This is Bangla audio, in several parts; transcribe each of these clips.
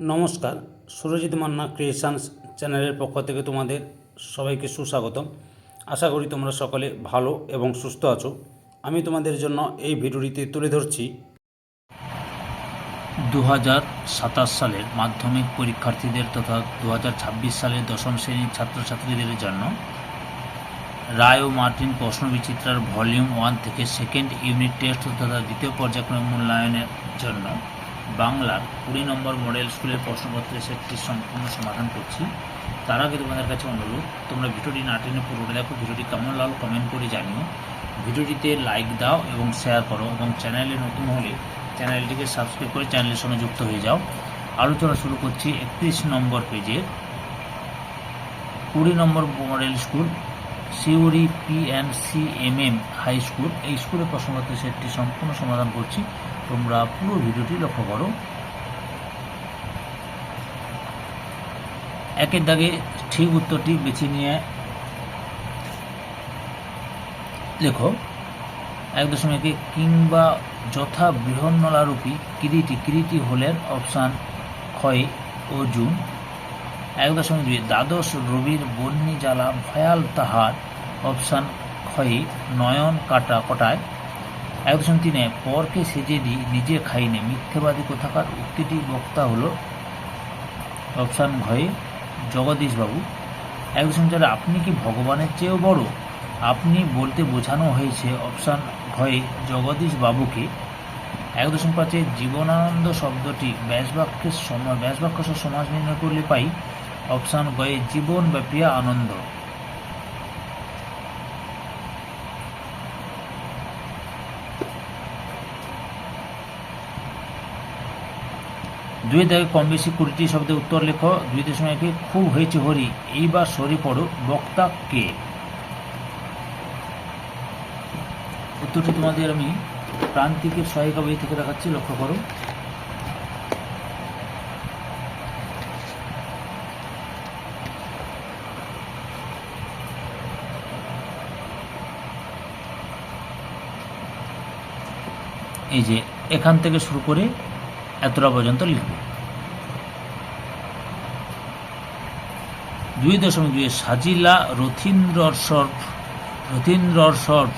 নমস্কার, সুরজিৎ মান্না ক্রিয়েশনস চ্যানেলের পক্ষ থেকে তোমাদের সবাইকে সুস্বাগতম। আশা করি তোমরা সকলে ভালো এবং সুস্থ আছো। আমি তোমাদের জন্য এই ভিডিওটিতে তুলে ধরছি 2027 সালের মাধ্যমিক পরীক্ষার্থীদের তথা 2026 সালের দশম শ্রেণীর ছাত্রছাত্রীদের জন্য রায় ও মার্টিন প্রশ্নবিচিত্রার ভলিউম 1 থেকে সেকেন্ড ইউনিট টেস্ট তথা দ্বিতীয় পর্যায়ক্রমিক মূল্যায়নের জন্য বাংলার 20 নম্বর মডেল স্কুলের প্রশ্নপত্রের সেটটি সম্পূর্ণ সমাধান করছি। তার আগে তোমাদের কাছে অনুরোধ, তোমরা ভিডিওটি না টেনে পুরোটা দেখো। ভিডিওটি কেমন লাগলো কমেন্ট করে জানিও। ভিডিওটিতে লাইক দাও এবং শেয়ার করো, এবং চ্যানেলে নতুন হলে চ্যানেলটিকে সাবস্ক্রাইব করে চ্যানেলের সঙ্গে যুক্ত হয়ে যাও। আলোচনা শুরু করছি 31 নম্বর পেজের 20 নম্বর model school Suri PNCMM high school. এই স্কুলের প্রশ্নপত্রের সেটটি সম্পূর্ণ সমাধান করছি, তোমরা পুরো ভিডিওটি লক্ষ্য করো। একের দাগে ঠিক উত্তরটি বেছে নিয়ে লেখো। 1.1 কিংবা যথা বৃহন্নলারূপী কিরীটি হলেন অপশান ক্ষয় অর্জুন। 1.2 দ্বাদশ রবির বন্যী জ্বালা ভয়াল তাহার অপশান ক্ষয়ে নয়ন কটায়। 1.3 পরকে সেজে দি নিজে খাইনে মিথ্যেবাদী কোথাকার উক্তিটি বক্তা হল অপশান ঘয়ে জগদীশবাবু। 1.4 আপনি কি ভগবানের চেয়েও বড়? আপনি বলতে বোঝানো হয়েছে অপশান ঘয়ে জগদীশবাবুকে। 1.5 জীবনানন্দ শব্দটি ব্যাসবাক্যের সমাজ নির্ণয় করলে পাই অপশান গয়ে জীবনব্যাপী আনন্দ। 2 দাগে কম বেশি 20টি শব্দের উত্তর লেখো। 2.1 খুব হয়েছে হরি, এইবার সরি পড়ো, বক্তা কে? উত্তরটি তোমাদের আমি প্রান্তিকের সহায়িকা বই থেকে দেখাচ্ছি, লক্ষ্য করো। এই যে এখান থেকে শুরু করে এতটা পর্যন্ত লিখবে। 2.2 সাজিলা রথীন্দ্রর সর্প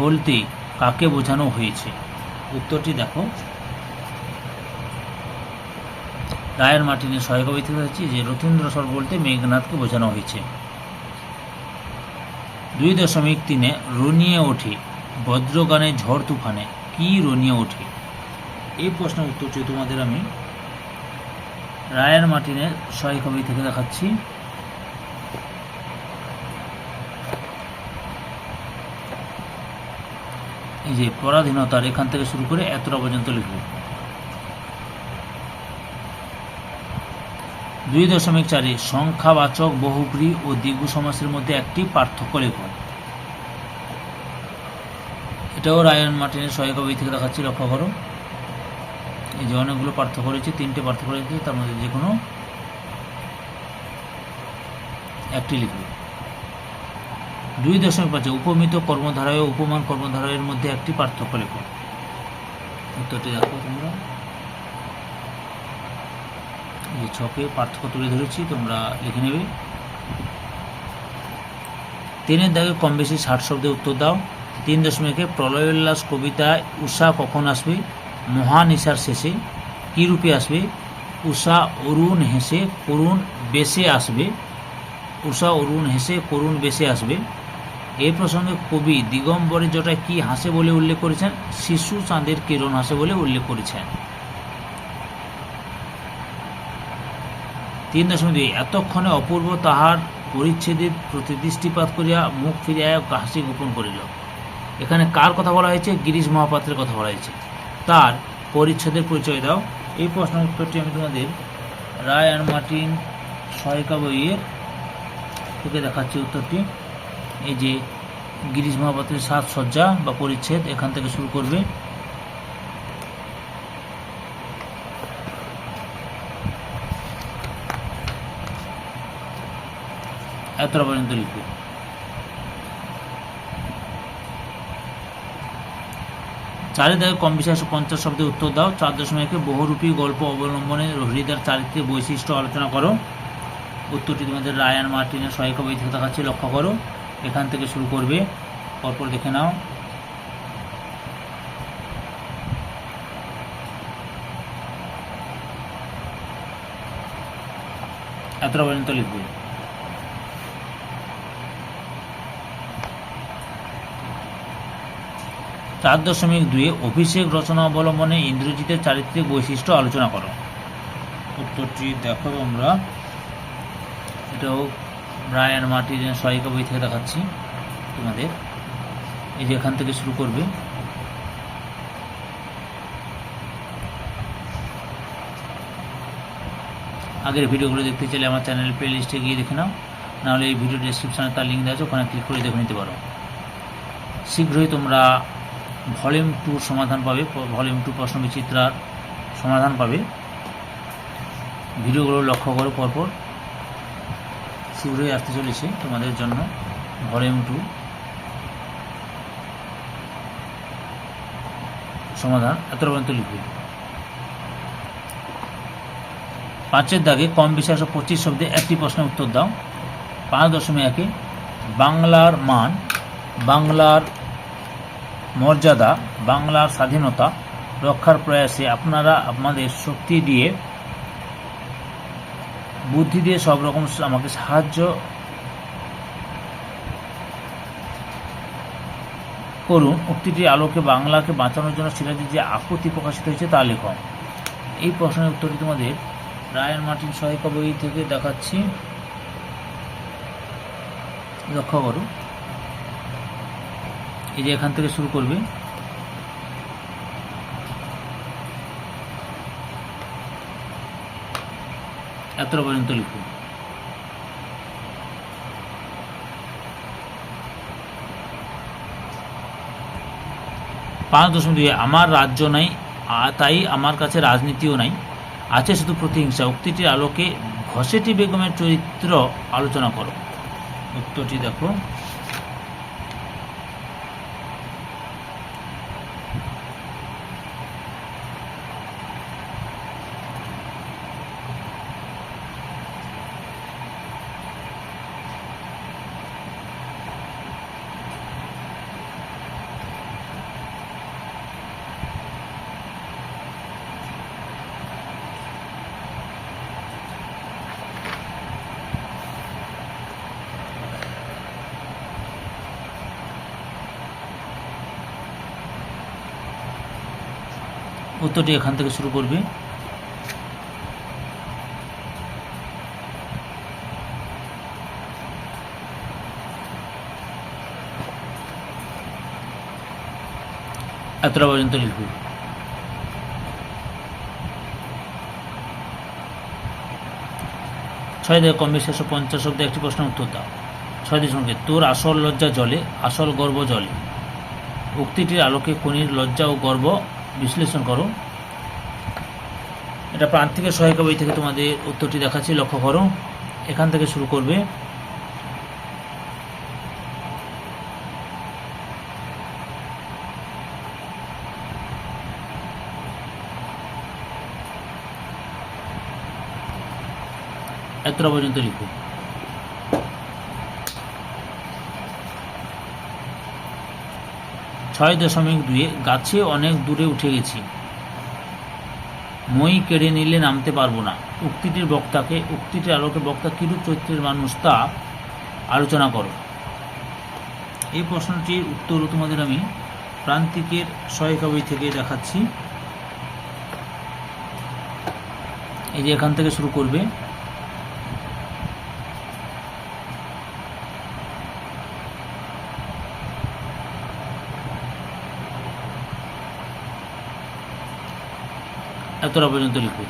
বলতে কাকে বোঝানো হয়েছে? উত্তরটি দেখো, রায়ের মার্টিনের সহায়ক বই থেকে দেখছি যে রথীন্দ্র সর্প বলতে মেঘনাথকে বোঝানো হয়েছে। 2.3 রনিয়ে ওঠে বজ্রগানে ঝড় তুফানে, কি রনিয়ে ওঠে? এই প্রশ্নের উত্তরটি তোমাদের আমি রায়ের মার্টিনের সহায়ক বই থেকে দেখাচ্ছি। এই যে পরাধীনতার এখান থেকে শুরু করে এতটা পর্যন্ত লিখব। 2.4 সংখ্যাবাচক বহুব্রী ও দ্বিগু সমাসের মধ্যে একটি পার্থক্য লেখ। এটাও রায়ান মার্টিনের সহায়ক বই থেকে দেখাচ্ছি, লক্ষ্য করো। এই যে অনেকগুলো পার্থক্য রয়েছে, 3টে পার্থক্য রয়েছে, তার মধ্যে যে কোনো একটি লিখবে। 2.5 উপমিত কর্মধারয় ও উপমান কর্মধারয়ের মধ্যে একটি পার্থক্য লেখো। উত্তরটি দেখো তোমরা, এই ছকে পার্থক্য তুলে ধরেছি, তোমরা লিখে নেবে। 3 দাগে কম বেশি 60 শব্দে উত্তর দাও। 3.1 প্রলয়োল্লাস কবিতায় উষা কখন আসবে? মহানিশার শেষে। কি রূপে আসবে? উষা অরুণ হেসে করুণ বেশে আসবে। উষা অরুণ হেসে করুণ বেশে আসবে। এই প্রসঙ্গে কবি দিগম্বরের জটায় কি হাসে বলে উল্লেখ করেছেন? শিশু চাঁদের কিরণ হাসে বলে উল্লেখ করেছেন। 3.2 এতক্ষণে অপূর্ব তাহার পরিচ্ছেদের প্রতি দৃষ্টিপাত করিয়া মুখ ফিরিয়া হাসি গোপন করিল। এখানে কার কথা বলা হয়েছে? গিরিশ মহাপাত্রের কথা বলা হয়েছে। তার পরিচ্ছেদের পরিচয় দাও। এই প্রশ্নের উত্তরটি আমি তোমাদের রায় অ্যান্ড মার্টিন সহায়িকা বইয়ের থেকে দেখাচ্ছি উত্তরটি। এই যে গিরিশ মহাপাত্রের সাজসজ্জা বা পরিচ্ছেদ, এখান থেকে শুরু করবে। এতটা পর্যন্ত লিখবে। চারে দাগে কম বেশি 150 শব্দে উত্তর দাও। 4.1 বহুরূপী গল্প অবলম্বনে হৃদয়ের চারিত্রিক বৈশিষ্ট্য আলোচনা করো। উত্তরটি তোমাদের রায়ান মার্টিনের সহায়িকা বই থেকে দেখাচ্ছি, লক্ষ্য করো। এখান থেকে শুরু করবে, পরপর দেখে নাও। এতটা পর্যন্ত লিখবে। চার 4.2 অভিষেক রচনা অবলম্বনে ইন্দ্রজিতের চারিত্রিক বৈশিষ্ট্য আলোচনা করো। উত্তরটি দেখো তোমরা, এটাও রায়ান মার্টিনের সহায়িকা বই থেকে দেখাচ্ছি তোমাদের। এই যে এখান থেকে শুরু করবে। আগের ভিডিওগুলো দেখতে চাইলে আমার চ্যানেলের প্লে লিস্টে গিয়ে দেখে নাও, নাহলে এই ভিডিও ডেসক্রিপশানে তার লিঙ্ক দেওয়া আছে, ওখানে ক্লিক করে দেখে নিতে পারো। শীঘ্রই তোমরা ভলিউম 2 সমাধান পাবে, ভলিউম 2 প্রশ্ন বিচিত্রার সমাধান পাবে। ভিডিওগুলো লক্ষ্য করো পরপর, শীঘ্রই আসতে চলেছে তোমাদের জন্য ভলিউম 2 সমাধান। এতটা পর্যন্ত লিখবে। 5 দাগে কম বেশি 125 শব্দে একটি প্রশ্নের উত্তর দাও। 5.1 বাংলার মান, বাংলার মর্যাদা, বাংলার স্বাধীনতা রক্ষার প্রয়াসে আপনারা আপনাদের শক্তি দিয়ে, বুদ্ধি দিয়ে সব রকম আমাকে সাহায্য করুন। উক্তিটির আলোকে বাংলাকে বাঁচানোর জন্য সিরাজের যে আকুতি প্রকাশিত হয়েছে তা লেখো। এই প্রশ্নের উত্তরটি তোমাদের রায়ান মার্টিন সহায়িকা বই থেকে দেখাচ্ছি, লক্ষ্য করো। এই যে এখান থেকে শুরু করবে। এতটা পর্যন্ত লিখো। 5.2 আমার রাজ্য নাই, তাই আমার কাছে রাজনীতিও নাই, আছে শুধু প্রতিহিংসা। উক্তিটির আলোকে ঘসেটি বেগমের চরিত্র আলোচনা করো। উত্তরটি দেখো। উত্তরটি এখান থেকে শুরু করবে। এতটা পর্যন্ত লিখবে। 6 দাগে কম বেশি 150 শব্দে একটি প্রশ্নের উত্তর দাও। 6.1 তোর আসল লজ্জা জলে, আসল গর্ব জলে। উক্তিটির আলোকে খনির লজ্জা ও গর্ব বিশ্লেষণ করো। এটা প্রান্তিকের সহায়িকা বই থেকে তোমাদের উত্তরটি দেখাচ্ছি, লক্ষ্য করো। এখান থেকে শুরু করবে। এতটা পর্যন্ত লিখো। 6.2 গাছে অনেক দূরে উঠে গেছি, মই কেড়ে নিলে নামতে পারবো না। উক্তিটির বক্তাকে, উক্তিটির আলোকে বক্তা কিরূপ চরিত্রের মানুষ তা আলোচনা করো। এই প্রশ্নটির উত্তর তোমাদের আমি প্রান্তিকের সহায়িকা বই থেকে দেখাচ্ছি। এই যে এখান থেকে শুরু করবে। এতটা পর্যন্ত লিখবে।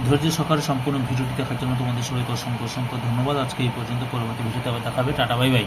ধৈর্য সহকারে সম্পূর্ণ ভিডিওটি দেখার জন্য তোমাদের সবাইকে অসংখ্য অসংখ্য ধন্যবাদ। আজকে এই পর্যন্ত, পরবর্তী ভিডিওতে আবার দেখাবে। Tata, bye bye.